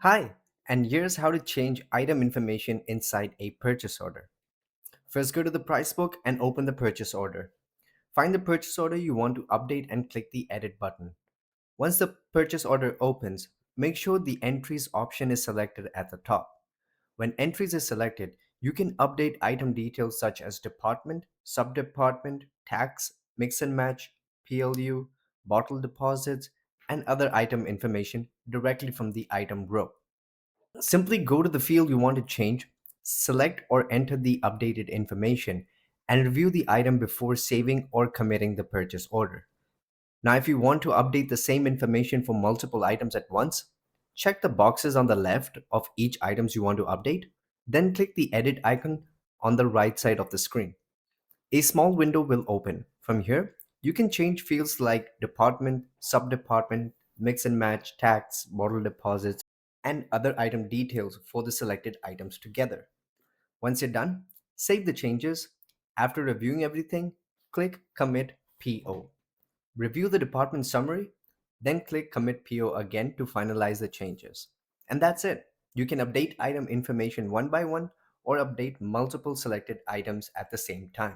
Hi, and here's how to change item information inside a purchase order. First, go to the price book and open the purchase order. Find the purchase order you want to update and click the edit button. Once the purchase order opens, make sure the entries option is selected at the top. When entries is selected, you can update item details such as department, subdepartment, tax, mix and match, PLU, bottle deposits, and other item information directly from the item row. Simply go to the field you want to change, select or enter the updated information, and review the item before saving or committing the purchase order. Now, if you want to update the same information for multiple items at once, check the boxes on the left of each items you want to update, then click the edit icon on the right side of the screen. A small window will open. From here, you can change fields like department, subdepartment, mix and match, tax, bottle deposits, and other item details for the selected items together. Once you're done, save the changes. After reviewing everything, click Commit PO. Review the department summary, then click Commit PO again to finalize the changes. And that's it. You can update item information one by one or update multiple selected items at the same time.